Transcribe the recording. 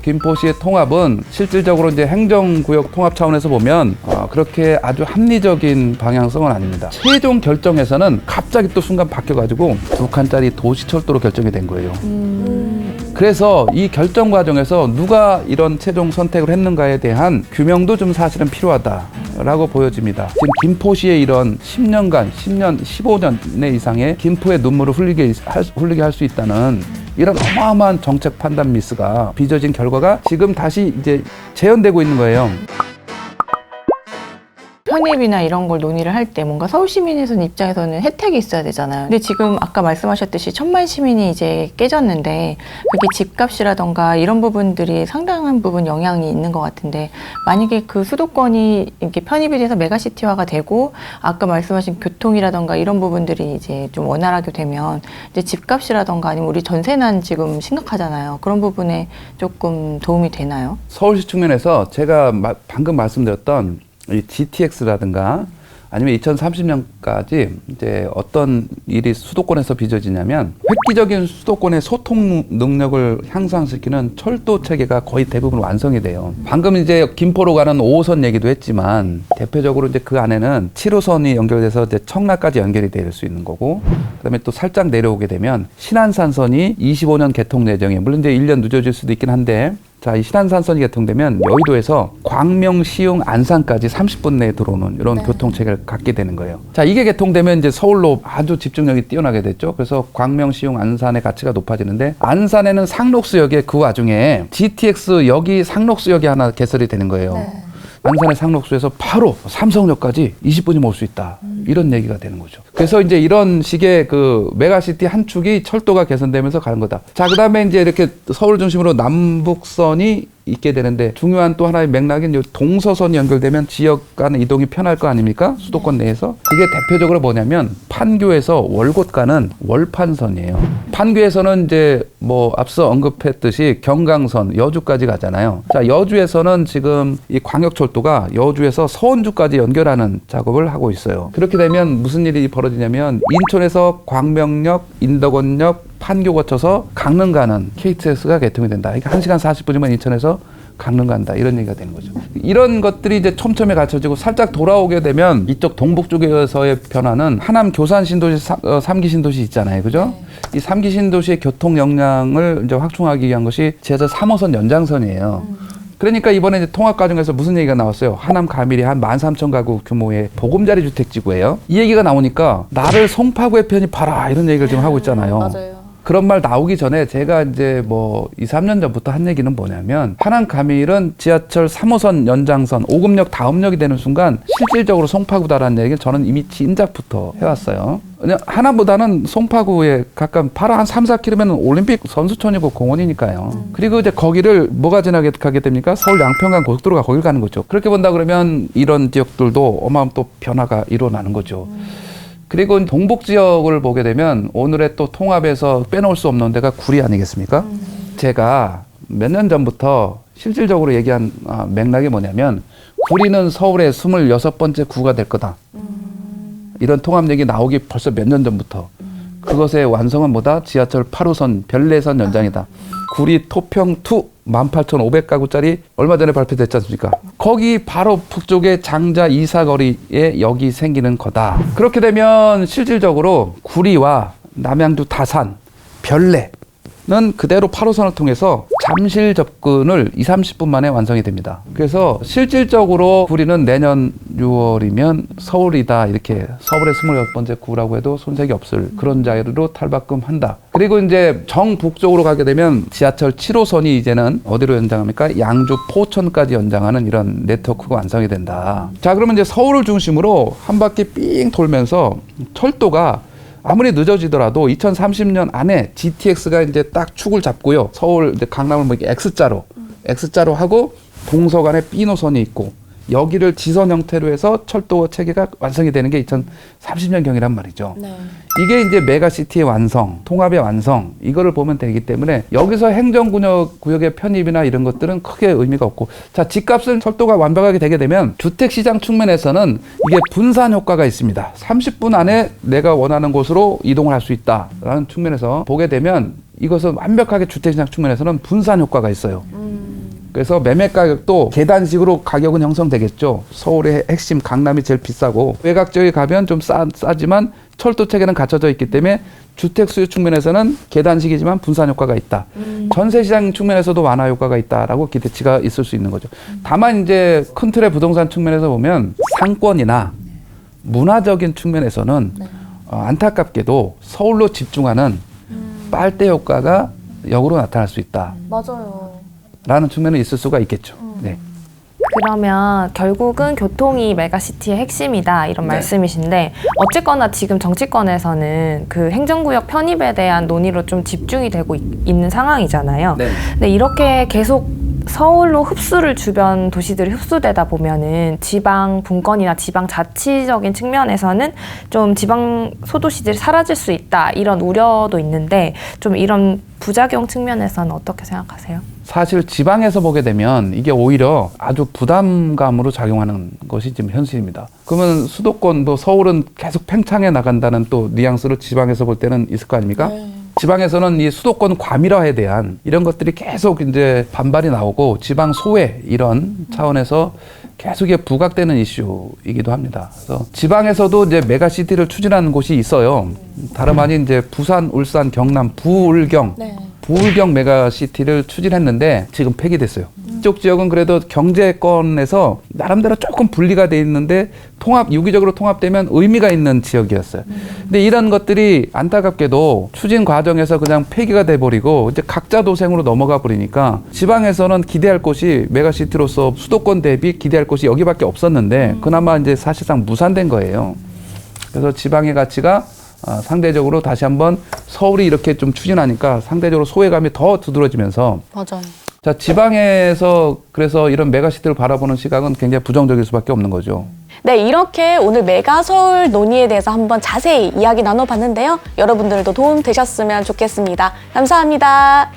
김포시의 통합은 실질적으로 이제 행정구역 통합 차원에서 보면 그렇게 아주 합리적인 방향성은 아닙니다. 최종 결정에서는 갑자기 또 순간 바뀌어가지고 2칸짜리 도시철도로 결정이 된 거예요. 그래서 이 결정 과정에서 누가 이런 최종 선택을 했는가에 대한 규명도 좀 사실은 필요하다라고 보여집니다. 지금 김포시의 이런 10년간, 10년, 15년 이상의 김포의 눈물을 흘리게 할 수 있다는 이런 어마어마한 정책 판단 미스가 빚어진 결과가 지금 다시 이제 재현되고 있는 거예요. 편입이나 이런 걸 논의를 할 때 뭔가 서울 시민에서는 입장에서는 혜택이 있어야 되잖아요. 근데 지금 아까 말씀하셨듯이 1000만 시민이 이제 깨졌는데 그게 집값이라던가 이런 부분들이 상당한 부분 영향이 있는 것 같은데 만약에 그 수도권이 이렇게 편입이 돼서 메가시티화가 되고 아까 말씀하신 교통이라던가 이런 부분들이 이제 좀 원활하게 되면 이제 집값이라던가 아니면 우리 전세난 지금 심각하잖아요. 그런 부분에 조금 도움이 되나요? 서울시 측면에서 제가 방금 말씀드렸던 이 GTX라든가 아니면 2030년까지 이제 어떤 일이 수도권에서 빚어지냐면 획기적인 수도권의 소통 능력을 향상시키는 철도 체계가 거의 대부분 완성이 돼요. 방금 이제 김포로 가는 5호선 얘기도 했지만 대표적으로 이제 그 안에는 7호선이 연결돼서 이제 청라까지 연결이 될 수 있는 거고, 그다음에 또 살짝 내려오게 되면 신안산선이 25년 개통 예정이에요. 물론 이제 1년 늦어질 수도 있긴 한데, 자, 이 신안산선이 개통되면 여의도에서 광명, 시흥, 안산까지 30분 내에 들어오는 이런 교통체계를 갖게 되는 거예요. 자, 이게 개통되면 이제 서울로 아주 집중력이 뛰어나게 됐죠. 그래서 광명, 시흥, 안산의 가치가 높아지는데, 안산에는 상록수역에 그 와중에 GTX 역이 상록수역이 하나 개설이 되는 거예요. 안산의 상록수에서 바로 삼성역까지 20분이면 올 수 있다. 이런 얘기가 되는 거죠. 그래서 이제 이런 식의 그 메가시티 한 축이 철도가 개선되면서 가는 거다. 자, 그 다음에 이제 이렇게 서울 중심으로 남북선이 있게 되는데, 중요한 또 하나의 맥락인 동서선이 연결되면 지역 간의 이동이 편할 거 아닙니까? 수도권 내에서. 그게 대표적으로 뭐냐면 판교에서 월곶 가는 월판선이에요. 판교에서는 이제 뭐 앞서 언급했듯이 경강선, 여주까지 가잖아요. 자, 여주에서는 지금 이 광역철도가 여주에서 서원주까지 연결하는 작업을 하고 있어요. 그렇게 되면 무슨 일이 벌어지냐면 인천에서 광명역, 인덕원역, 판교 거쳐서 강릉 가는 KTX가 개통이 된다. 그러니까 1시간 40분이면 인천에서 강릉 간다. 이런 얘기가 되는 거죠. 이런 것들이 이제 촘촘히 갖춰지고 살짝 돌아오게 되면 이쪽 동북 쪽에서의 변화는 하남 교산 신도시 3기 신도시 있잖아요. 그죠? 이 3기 신도시의 교통 역량을 이제 확충하기 위한 것이 지하철 3호선 연장선이에요. 그러니까 이번에 이제 통합 과정에서 무슨 얘기가 나왔어요? 하남 가밀이 한 13,000가구 규모의 보금자리 주택지구예요. 이 얘기가 나오니까 나를 송파구에 편입하라 이런 얘기를 지금 하고 있잖아요. 맞아요. 그런 말 나오기 전에 제가 이제 뭐 2, 3년 전부터 한 얘기는 뭐냐면, 하남 가밀은 지하철 3호선 연장선 5급역 다음역이 되는 순간 실질적으로 송파구다라는 얘기를 저는 이미 진작부터 해왔어요. 하남보다는 송파구에 가까운 바로 한 3, 4km면 올림픽 선수촌이고 공원이니까요. 그리고 이제 거기를 뭐가 지나게 됩니까? 서울 양평간 고속도로가 거길 가는 거죠. 그렇게 본다 그러면 이런 지역들도 어마어마한 또 변화가 일어나는 거죠. 그리고 동북 지역을 보게 되면 오늘의 또 통합에서 빼놓을 수 없는 데가 구리 아니겠습니까? 제가 몇 년 전부터 실질적으로 얘기한 맥락이 뭐냐면, 구리는 서울의 26번째 구가 될 거다. 이런 통합 얘기 나오기 벌써 몇 년 전부터. 그것의 완성은 뭐다? 지하철 8호선 별내선 연장이다. 구리 토평2 18,500가구짜리 얼마 전에 발표됐지 않습니까? 거기 바로 북쪽에 장자 이사거리에 역이 생기는 거다. 그렇게 되면 실질적으로 구리와 남양주 다산, 별내는 그대로 8호선을 통해서 잠실 접근을 2, 30분 만에 완성이 됩니다. 그래서 실질적으로 구리는 내년 6월이면 서울이다, 이렇게 서울의 26번째 구라고 해도 손색이 없을 그런 자리로 탈바꿈한다. 그리고 이제 정북쪽으로 가게 되면 지하철 7호선이 이제는 어디로 연장합니까? 양주 포천까지 연장하는 이런 네트워크가 완성이 된다. 자, 그러면 이제 서울을 중심으로 한 바퀴 삥 돌면서 철도가 아무리 늦어지더라도 2030년 안에 GTX가 이제 딱 축을 잡고요. 서울, 이제 강남을 뭐 X자로 하고 동서간에 B 노선이 있고 여기를 지선 형태로 해서 철도 체계가 완성이 되는 게 2030년경이란 말이죠. 네. 이게 이제 메가시티의 완성, 통합의 완성, 이거를 보면 되기 때문에 여기서 행정구역의 편입이나 이런 것들은 크게 의미가 없고, 자, 집값은 철도가 완벽하게 되게 되면 주택시장 측면에서는 이게 분산 효과가 있습니다. 30분 안에 내가 원하는 곳으로 이동을 할 수 있다라는 측면에서 보게 되면 이것은 완벽하게 주택시장 측면에서는 분산 효과가 있어요. 그래서 매매 가격도 계단식으로 가격은 형성되겠죠. 서울의 핵심 강남이 제일 비싸고 외곽 지역에 가면 좀 싸지만 철도 체계는 갖춰져 있기 때문에 주택 수요 측면에서는 계단식이지만 분산 효과가 있다. 전세 시장 측면에서도 완화 효과가 있다라고 기대치가 있을 수 있는 거죠. 다만 이제 큰 틀의 부동산 측면에서 보면 상권이나 문화적인 측면에서는 안타깝게도 서울로 집중하는 빨대 효과가 역으로 나타날 수 있다. 맞아요. 라는 측면은 있을 수가 있겠죠. 네. 그러면 결국은 교통이 메가시티의 핵심이다 이런 말씀이신데 어쨌거나 지금 정치권에서는 그 행정구역 편입에 대한 논의로 좀 집중이 되고 있는 상황이잖아요. 네. 근데 이렇게 계속 서울로 흡수를 주변 도시들이 흡수되다 보면은 지방 분권이나 지방 자치적인 측면에서는 좀 지방 소도시들이 사라질 수 있다 이런 우려도 있는데 좀 이런 부작용 측면에서는 어떻게 생각하세요? 사실 지방에서 보게 되면 이게 오히려 아주 부담감으로 작용하는 것이 지금 현실입니다. 그러면 수도권, 뭐 서울은 계속 팽창해 나간다는 또 뉘앙스를 지방에서 볼 때는 있을 거 아닙니까? 지방에서는 이 수도권 과밀화에 대한 이런 것들이 계속 이제 반발이 나오고 지방 소외 이런 차원에서 계속 이게 부각되는 이슈이기도 합니다. 그래서 지방에서도 이제 메가시티를 추진하는 곳이 있어요. 다름 아닌 이제 부산, 울산, 경남, 부울경. 부울경 메가시티를 추진했는데 지금 폐기됐어요. 이쪽 지역은 그래도 경제권에서 나름대로 조금 분리가 돼 있는데 유기적으로 통합되면 의미가 있는 지역이었어요. 근데 이런 것들이 안타깝게도 추진 과정에서 그냥 폐기가 돼버리고 이제 각자 도생으로 넘어가 버리니까 지방에서는 기대할 곳이 메가시티로서 수도권 대비 기대할 곳이 여기밖에 없었는데 그나마 이제 사실상 무산된 거예요. 그래서 지방의 가치가 상대적으로 다시 한번 서울이 이렇게 좀 추진하니까 상대적으로 소외감이 더 두드러지면서 맞아요. 자, 지방에서 그래서 이런 메가시티를 바라보는 시각은 굉장히 부정적일 수밖에 없는 거죠. 네, 이렇게 오늘 메가서울 논의에 대해서 한번 자세히 이야기 나눠봤는데요. 여러분들도 도움 되셨으면 좋겠습니다. 감사합니다.